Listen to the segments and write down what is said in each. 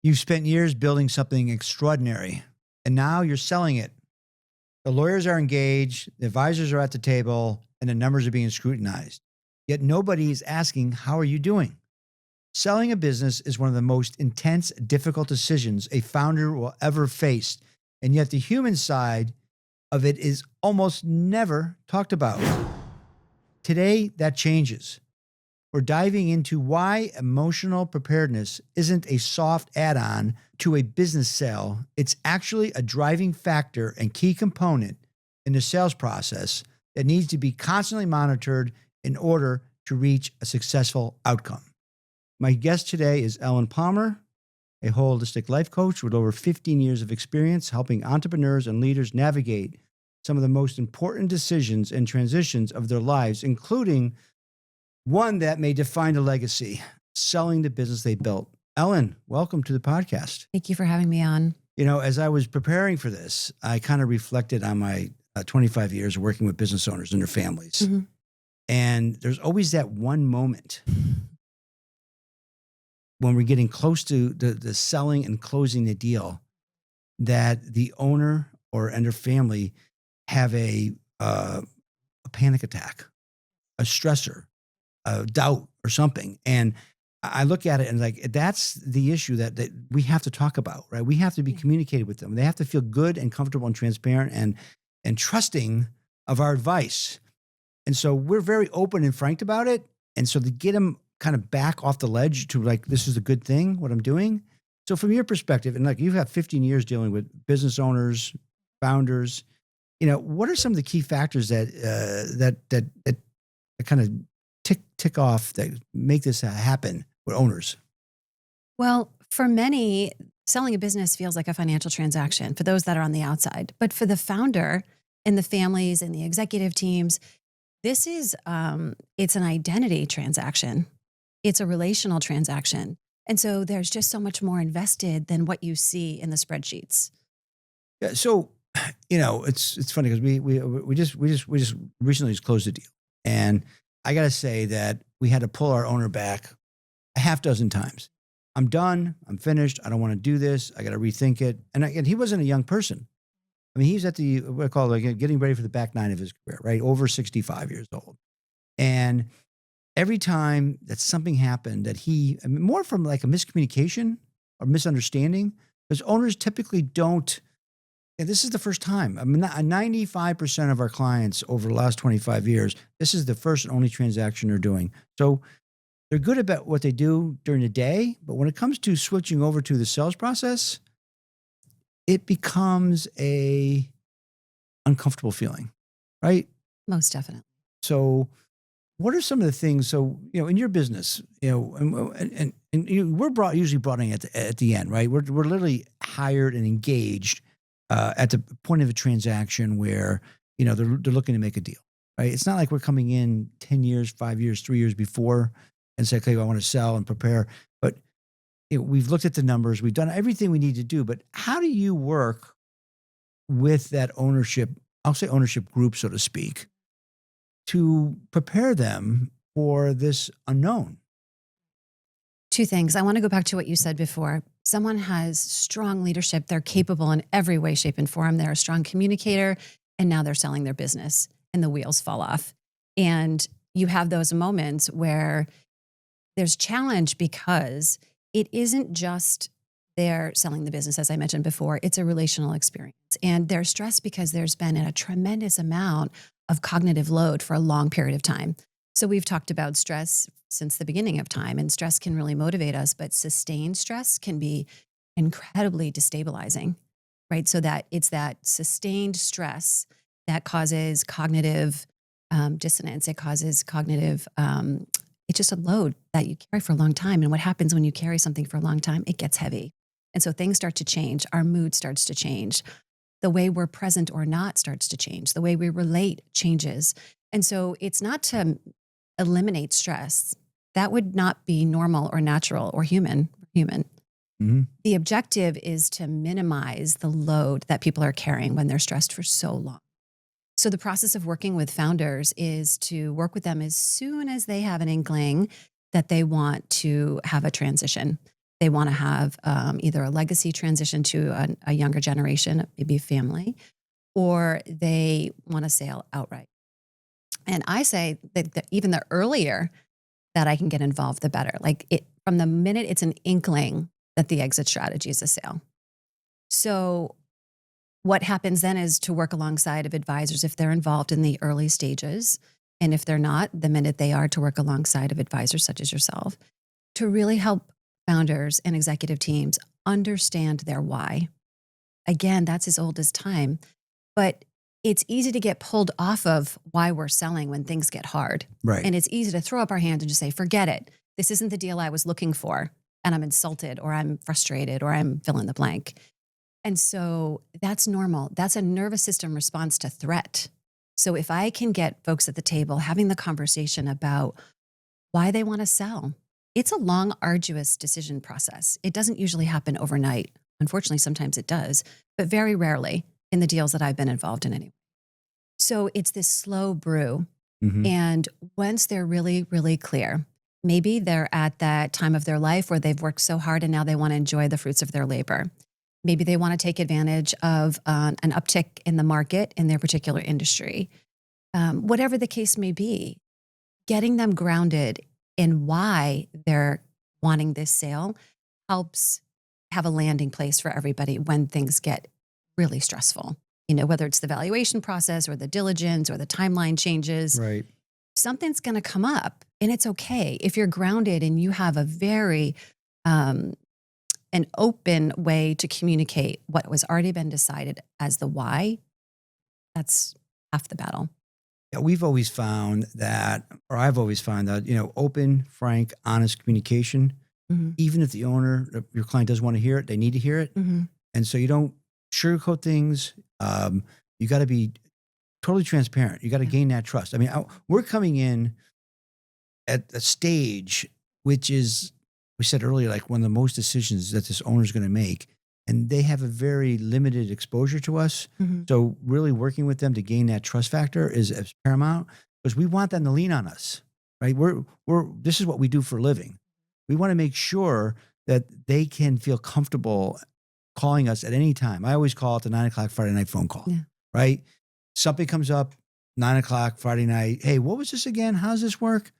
You've spent years building something extraordinary, and now you're selling it. The lawyers are engaged, the advisors are at the table, and the numbers are being scrutinized. Yet nobody is asking, how are you doing? Selling a business is one of the most intense, difficult decisions a founder will ever face. And yet the human side of it is almost never talked about. Today, that changes. We're diving into why emotional preparedness isn't a soft add-on to a business sale. It's actually a driving factor and key component in the sales process that needs to be constantly monitored in order to reach a successful outcome. My guest today is Ellen Palmer, a holistic life coach with over 15 years of experience helping entrepreneurs and leaders navigate some of the most important decisions and transitions of their lives, including one that may define a legacy, selling the business they built. Ellen, welcome to the podcast. Thank you for having me on. You know, as I was preparing for this, I kind of reflected on my 25 years working with business owners and their families. Mm-hmm. And there's always that one moment when we're getting close to the selling and closing the deal that the owner and their family have a panic attack, a stressor, a doubt or something. And I look at it and like, that's the issue that we have to talk about, right? We have to be communicated with them. They have to feel good and comfortable and transparent and trusting of our advice. And so we're very open and frank about it. And so to get them kind of back off the ledge to like, this is a good thing, what I'm doing. So from your perspective, and like you've had 15 years dealing with business owners, founders, you know, what are some of the key factors that kind of tick off that make this happen with owners? Well, for many, selling a business feels like a financial transaction for those that are on the outside. But for the founder and the families and the executive teams, this is, it's an identity transaction. It's a relational transaction. And so there's just so much more invested than what you see in the spreadsheets. Yeah. So, you know, it's funny because we just recently closed the deal. And I got to say that we had to pull our owner back a half dozen times. I'm done. I'm finished. I don't want to do this. I got to rethink it. And he wasn't a young person. I mean, he's at what I call getting ready for the back nine of his career, right? Over 65 years old. And every time that something happened that more from like a miscommunication or misunderstanding, because owners typically don't. And this is the first time. I mean, 95% of our clients over the last 25 years, this is the first and only transaction they're doing. So they're good about what they do during the day, but when it comes to switching over to the sales process, it becomes a uncomfortable feeling, right? Most definitely. So what are some of the things, so, you know, in your business, you know, and we're usually brought in at the end, right? We're literally hired and engaged at the point of a transaction where, you know, they're looking to make a deal, right? It's not like we're coming in 10 years, 5 years, 3 years before and say, okay, I want to sell and prepare. But you know, we've looked at the numbers, we've done everything we need to do. But how do you work with that ownership, I'll say ownership group, so to speak, to prepare them for this unknown? Two things. I want to go back to what you said before. Someone has strong leadership. They're capable in every way, shape, and form. They're a strong communicator, and now they're selling their business and the wheels fall off. And you have those moments where there's challenge because it isn't just they're selling the business, as I mentioned before. It's a relational experience. And they're stressed because there's been a tremendous amount of cognitive load for a long period of time. So we've talked about stress since the beginning of time, and stress can really motivate us, but sustained stress can be incredibly destabilizing, right? So that it's that sustained stress that causes cognitive dissonance. It causes cognitive, it's just a load that you carry for a long time. And what happens when you carry something for a long time? It gets heavy. And so things start to change. Our mood starts to change. The way we're present or not starts to change. The way we relate changes. And so it's not to eliminate stress. That would not be normal or natural or human. Mm-hmm. The objective is to minimize the load that people are carrying when they're stressed for so long. So the process of working with founders is to work with them as soon as they have an inkling that they want to have a transition. They want to have either a legacy transition to a younger generation, maybe a family, or they want to sell outright. And I say that even the earlier that I can get involved, the better. Like from the minute it's an inkling that the exit strategy is a sale. So what happens then is to work alongside of advisors if they're involved in the early stages. And if they're not, the minute they are, to work alongside of advisors such as yourself to really help founders and executive teams understand their why. Again, that's as old as time, but it's easy to get pulled off of why we're selling when things get hard. Right. And it's easy to throw up our hands and just say, forget it. This isn't the deal I was looking for. And I'm insulted or I'm frustrated or I'm fill in the blank. And so that's normal. That's a nervous system response to threat. So if I can get folks at the table having the conversation about why they want to sell, it's a long, arduous decision process. It doesn't usually happen overnight. Unfortunately, sometimes it does, but very rarely in the deals that I've been involved in anyway. So it's this slow brew. Mm-hmm. And once they're really, really clear, maybe they're at that time of their life where they've worked so hard and now they want to enjoy the fruits of their labor. Maybe they want to take advantage of an uptick in the market in their particular industry. Whatever the case may be, getting them grounded in why they're wanting this sale helps have a landing place for everybody when things get really stressful. You know, whether it's the valuation process or the diligence or the timeline changes, Right. something's going to come up, and it's okay. If you're grounded and you have a very an open way to communicate what was already been decided as the why, that's half the battle. Yeah, we've always found that, or I've always found that, open, frank, honest communication, Mm-hmm. even if the owner, your client doesn't want to hear it, they need to hear it. Mm-hmm. And so you don't sugarcoat things. You got to be totally transparent. You got to gain that trust. I mean, we're coming in at a stage, which is, we said earlier, like one of the most decisions that this owner is going to make. And they have a very limited exposure to us. Mm-hmm. So really working with them to gain that trust factor is paramount, because we want them to lean on us, right? This is what we do for a living. We want to make sure that they can feel comfortable calling us at any time. I always call it the 9:00 Friday night phone call, right? Something comes up, 9:00 Friday night. Hey, what was this again? How does this work?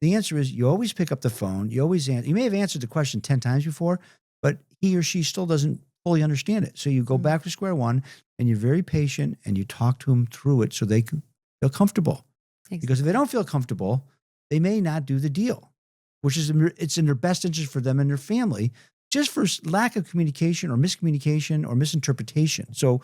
The answer is you always pick up the phone. You always answer. You may have answered the question 10 times before, but he or she still doesn't fully understand it. So you go back to square one and you're very patient and you talk to them through it so they can feel comfortable. Exactly. Because if they don't feel comfortable, they may not do the deal, which is, it's in their best interest for them and their family, just for lack of communication or miscommunication or misinterpretation. So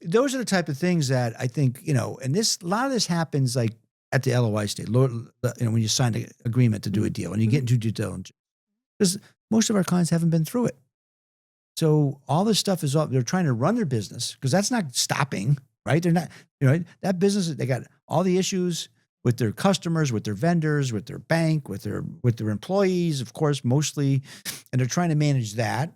those are the type of things that I think, and a lot of this happens like at the LOI stage, when you sign the agreement to do a deal and you get into due diligence. Because most of our clients haven't been through it. So all this stuff is they're trying to run their business, because that's not stopping, right? They're not, that business, they got all the issues with their customers, with their vendors, with their bank, with their employees, of course, mostly. And they're trying to manage that.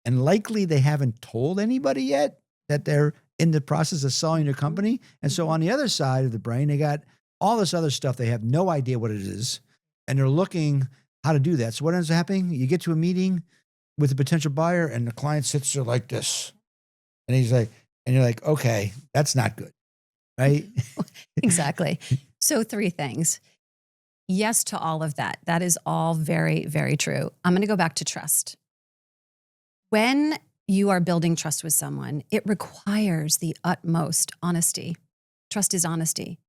And likely they haven't told anybody yet that they're in the process of selling their company. And so on the other side of the brain, they got all this other stuff. They have no idea what it is. And they're looking how to do that. So what ends up happening? You get to a meeting with a potential buyer and the client sits there like this. And he's like, and you're like, okay, that's not good. Right? Exactly. So 3 things. Yes to all of that. That is all very, very true. I'm going to go back to trust. When you are building trust with someone, it requires the utmost honesty. Trust is honesty.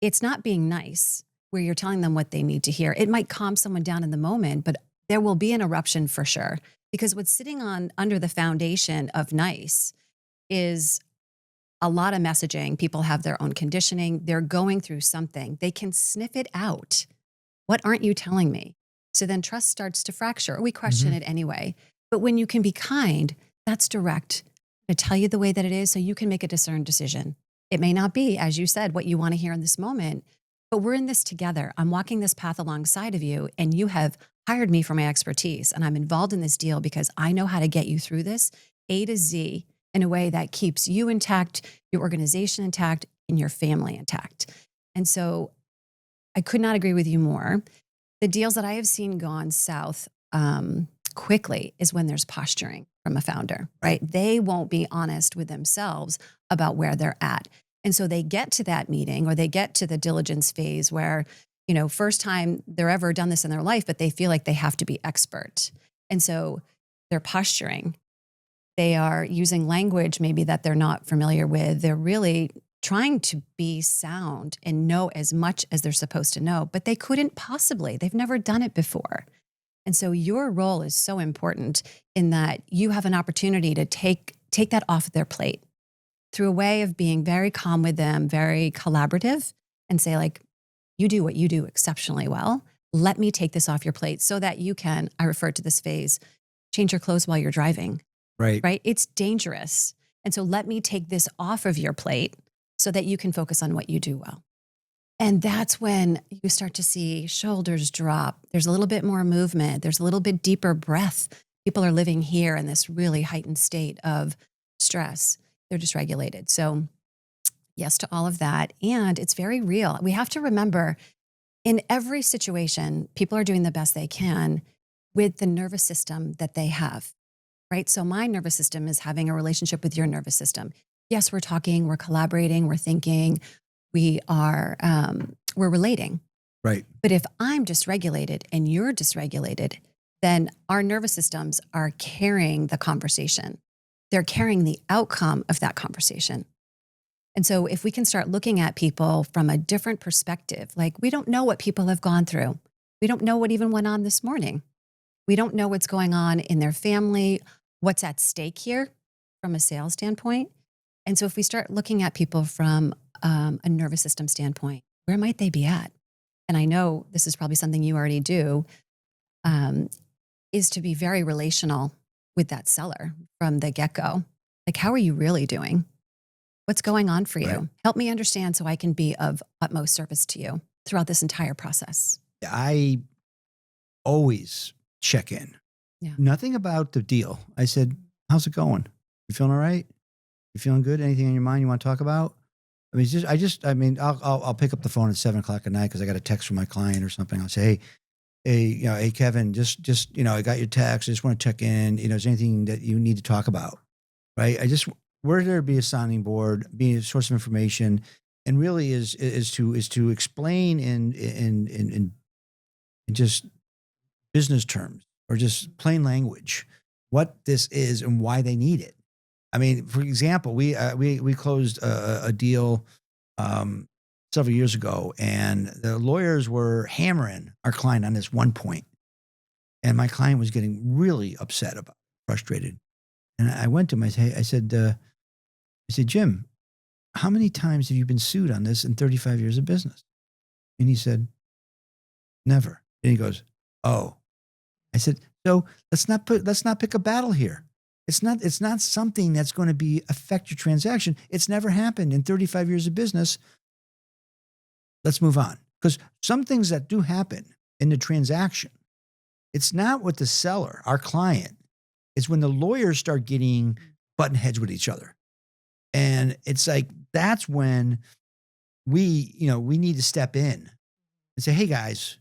It's not being nice where you're telling them what they need to hear. It might calm someone down in the moment, but there will be an eruption for sure. Because what's sitting under the foundation of nice is a lot of messaging. People have their own conditioning. They're going through something. They can sniff it out. What aren't you telling me? So then trust starts to fracture. We question it anyway. But when you can be kind, that's direct. To tell you the way that it is so you can make a discerned decision. It may not be, as you said, what you want to hear in this moment, but we're in this together. I'm walking this path alongside of you, and you have hired me for my expertise, and I'm involved in this deal because I know how to get you through this A to Z in a way that keeps you intact, your organization intact, and your family intact. And so I could not agree with you more. The deals that I have seen gone south quickly is when there's posturing from a founder, right? They won't be honest with themselves about where they're at. And so they get to that meeting or they get to the diligence phase where, first time they're ever done this in their life, but they feel like they have to be expert. And so they're posturing. They are using language maybe that they're not familiar with. They're really trying to be sound and know as much as they're supposed to know, but they couldn't possibly. They've never done it before. And so your role is so important in that you have an opportunity to take that off their plate through a way of being very calm with them, very collaborative, and say like, you do what you do exceptionally well. Let me take this off your plate so that you can, I refer to this phase, change your clothes while you're driving, Right. right? It's dangerous. And so let me take this off of your plate so that you can focus on what you do well. And that's when you start to see shoulders drop. There's a little bit more movement. There's a little bit deeper breath. People are living here in this really heightened state of stress. They're dysregulated. So yes to all of that. And it's very real. We have to remember in every situation, people are doing the best they can with the nervous system that they have, right? So my nervous system is having a relationship with your nervous system. Yes, we're talking, we're collaborating, we're thinking, we're relating. Right. But if I'm dysregulated and you're dysregulated, then our nervous systems are carrying the conversation. They're carrying the outcome of that conversation. And so if we can start looking at people from a different perspective, like we don't know what people have gone through. We don't know what even went on this morning. We don't know what's going on in their family, what's at stake here from a sales standpoint. And so if we start looking at people from a nervous system standpoint, where might they be at? And I know this is probably something you already do, is to be very relational with that seller from the get-go. Like, how are you really doing? What's going on for you? Right. Help me understand so I can be of utmost service to you throughout this entire process. I always check in. Yeah. Nothing about the deal. I said, how's it going? You feeling all right? You feeling good? Anything in your mind you want to talk about? I mean, I'll pick up the phone at 7:00 at night because I got a text from my client or something. I'll say, hey, Kevin, just, I got your text. I just want to check in. Is there anything that you need to talk about? Right. We're there to be a sounding board, be a source of information, and really is to explain in just business terms or just plain language what this is and why they need it. I mean, for example, we closed a deal several years ago, and the lawyers were hammering our client on this one point, and my client was getting really upset about it, frustrated. And I went to him. I said, Jim, how many times have you been sued on this in 35 years of business? And he said, never. And he goes, oh. I said, so let's not pick a battle here. It's not something that's going to affect your transaction. It's never happened in 35 years of business. Let's move on. Because some things that do happen in the transaction, it's not with the seller, our client. It's when the lawyers start getting button heads with each other. And it's like, that's when we need to step in and say, hey guys,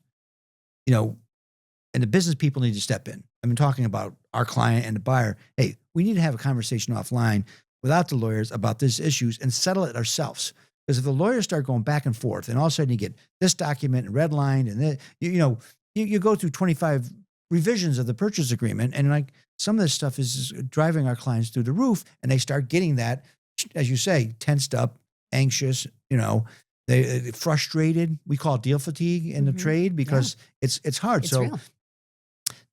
and the business people need to step in. I've been talking about our client and the buyer. Hey, we need to have a conversation offline without the lawyers about these issues and settle it ourselves. Because if the lawyers start going back and forth and all of a sudden you get this document redlined and then, you go through 25 revisions of the purchase agreement, and like some of this stuff is driving our clients through the roof, and they start getting that, as you say, tensed up, anxious, they frustrated. We call it deal fatigue in the trade because it's hard. It's so real.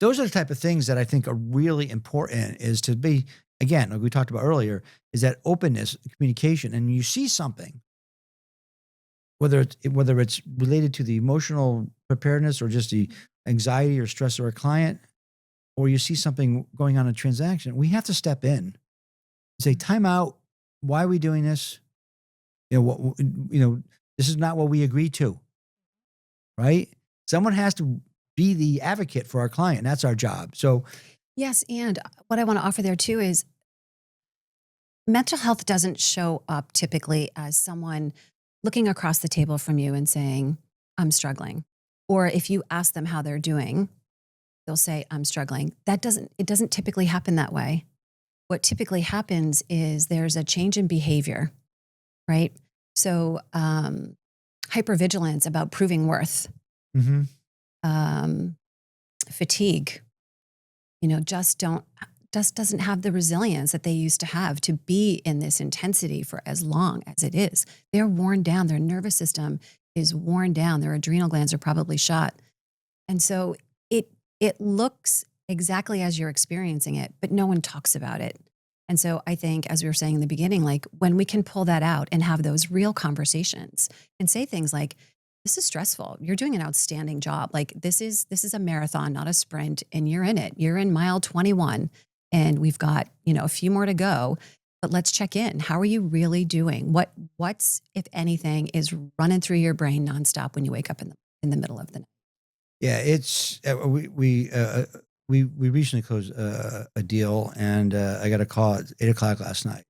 Those are the type of things that I think are really important, is to be, again, like we talked about earlier, is that openness, communication. And you see something, whether it's related to the emotional preparedness or just the anxiety or stress of our client, or you see something going on in a transaction, we have to step in and say, time out. Why are we doing this? This is not what we agreed to, right? Someone has to be the advocate for our client. That's our job. So Yes. And what I want to offer there too is mental health doesn't show up typically as someone looking across the table from you and saying, I'm struggling. Or if you ask them how they're doing, they'll say, I'm struggling. It doesn't typically happen that way. What typically happens is there's a change in behavior, right? So, hypervigilance about proving worth, Mm-hmm. um, fatigue, just doesn't have the resilience that they used to have to be in this intensity for as long as it is. They're worn down. Their nervous system is worn down. Their adrenal glands are probably shot. And so it looks exactly as you're experiencing it, but no one talks about it. And so I think, as we were saying in the beginning, like when we can pull that out and have those real conversations and say things like, this is stressful. You're doing an outstanding job. Like this is a marathon, not a sprint, and you're in it. You're in mile 21 and we've got, a few more to go, but let's check in. How are you really doing? What's, if anything, is running through your brain nonstop when you wake up in the middle of the night? Yeah, it's we recently closed a deal, and I got a call at 8 o'clock last night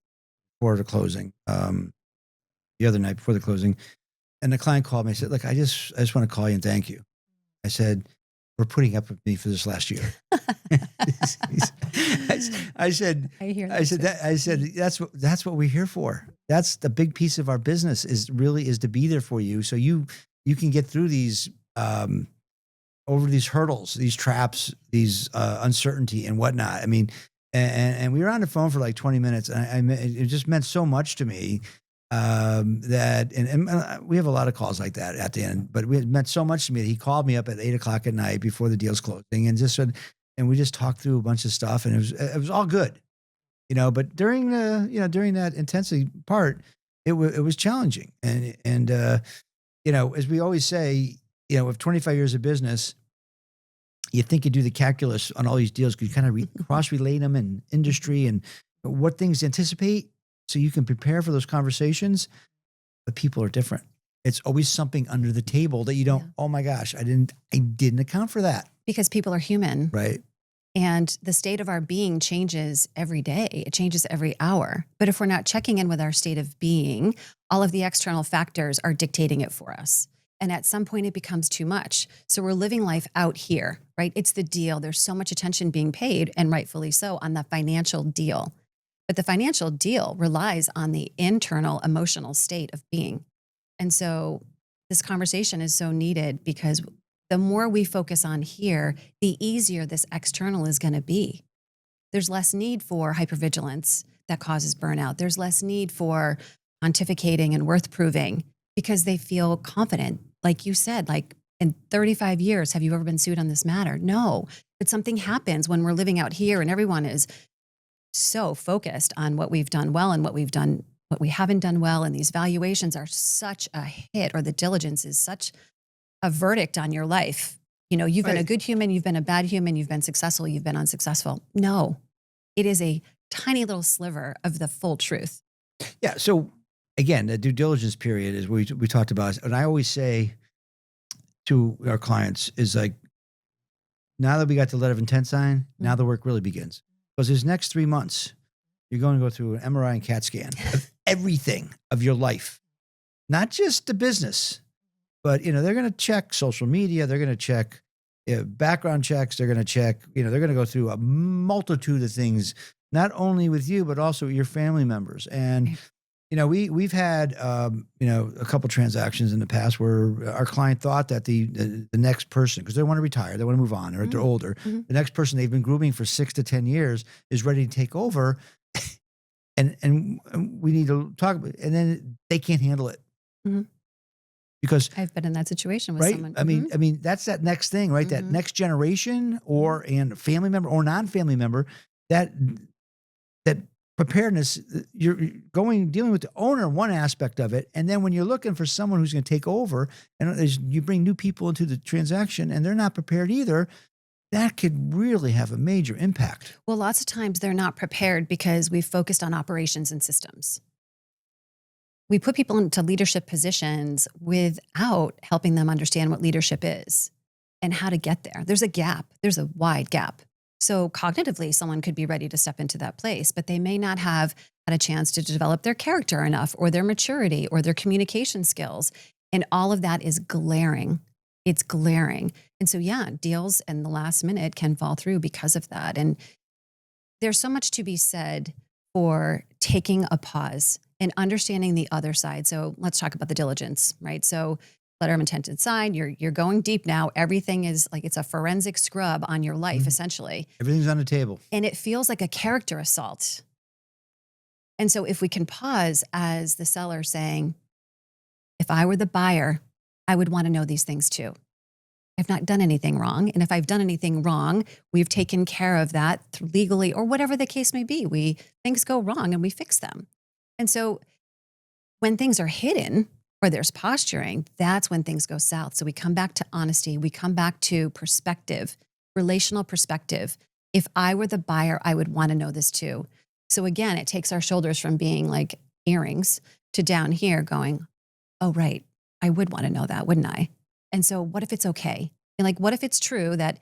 before the closing. The other night before the closing, and the client called me and said, "Look, I just want to call you and thank you." I said, "We're putting up with me for this last year." I said, I hear that. I said that's what we're here for. That's the big piece of our business is to be there for you, so you can get through these. Over these hurdles, these traps, these uncertainty and whatnot. I mean, and we were on the phone for like 20 minutes, and it just meant so much to me that, and we have a lot of calls like that at the end, but it meant so much to me that he called me up at 8 o'clock at night before the deal's closing and just said, and we just talked through a bunch of stuff, and it was all good, but during that intensity part, it was challenging. And as we always say, with 25 years of business, you think you do the calculus on all these deals because you kind of cross-relate them in industry and what things to anticipate so you can prepare for those conversations. But people are different. It's always something under the table that you don't, oh my gosh, I didn't account for that. Because people are human. Right. And the state of our being changes every day. It changes every hour. But if we're not checking in with our state of being, all of the external factors are dictating it for us. And at some point it becomes too much. So we're living life out here, right? It's the deal. There's so much attention being paid, and rightfully so, on the financial deal. But the financial deal relies on the internal emotional state of being. And so this conversation is so needed because the more we focus on here, the easier this external is going to be. There's less need for hypervigilance that causes burnout. There's less need for pontificating and worth proving because they feel confident. Like you said, like in 35 years, have you ever been sued on this matter? No, but something happens when we're living out here and everyone is so focused on what we've done well and what we haven't done well. And these valuations are such a hit, or the diligence is such a verdict on your life. You've been a good human, you've been a bad human, you've been successful, you've been unsuccessful. No, it is a tiny little sliver of the full truth. Yeah. So again, the due diligence period is we talked about, and I always say to our clients is like, now that we got the letter of intent signed, now the work really begins. Because these next 3 months, you're going to go through an MRI and CAT scan of everything of your life, not just the business, but they're going to check social media, they're going to check background checks, they're going to check, they're going to go through a multitude of things, not only with you but also your family members. And we've had a couple transactions in the past where our client thought that the next person, because they want to retire, they want to move on, or they're older, the next person they've been grooming for 6 to 10 years is ready to take over, and we need to talk about it, and then they can't handle it. Because I've been in that situation with someone. I mean, that's that next thing, right? That next generation, and family member or non-family member, that preparedness, you're dealing with the owner, one aspect of it. And then when you're looking for someone who's going to take over, and you bring new people into the transaction and they're not prepared either, that could really have a major impact. Well, lots of times they're not prepared because we've focused on operations and systems. We put people into leadership positions without helping them understand what leadership is and how to get there. There's a gap. There's a wide gap. So cognitively, someone could be ready to step into that place, but they may not have had a chance to develop their character enough, or their maturity, or their communication skills. And all of that is glaring. It's glaring. And so, yeah, deals in the last minute can fall through because of that. And there's so much to be said for taking a pause and understanding the other side. So let's talk about the diligence, right? So letter of intent inside, you're going deep now. Everything is like it's a forensic scrub on your life, essentially. Everything's on the table. And it feels like a character assault. And so if we can pause as the seller saying, if I were the buyer, I would want to know these things too. I've not done anything wrong. And if I've done anything wrong, we've taken care of that legally or whatever the case may be. Things go wrong and we fix them. And so when things are hidden or there's posturing, that's when things go south. So we come back to honesty. We come back to perspective, relational perspective. If I were the buyer, I would want to know this too. So again, it takes our shoulders from being like earrings to down here going, oh, right, I would want to know that, wouldn't I? And so what if it's okay? And like, what if it's true that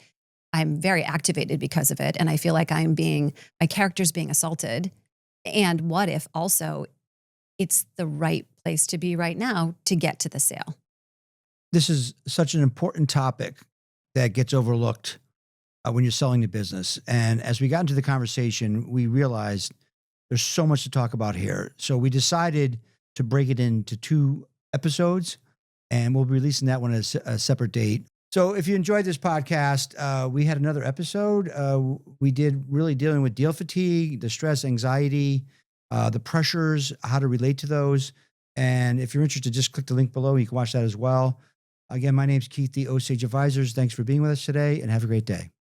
I'm very activated because of it and I feel like my character's being assaulted? And what if also it's the right place to be right now to get to the sale? This is such an important topic that gets overlooked when you're selling the business. And as we got into the conversation, we realized there's so much to talk about here. So we decided to break it into 2 episodes, and we'll be releasing that one at a separate date. So if you enjoyed this podcast, we had another episode. We did really dealing with deal fatigue, the stress, anxiety, the pressures, how to relate to those. And if you're interested, just click the link below. You can watch that as well. Again, my name's Keith, the Osage Advisors. Thanks for being with us today, and have a great day.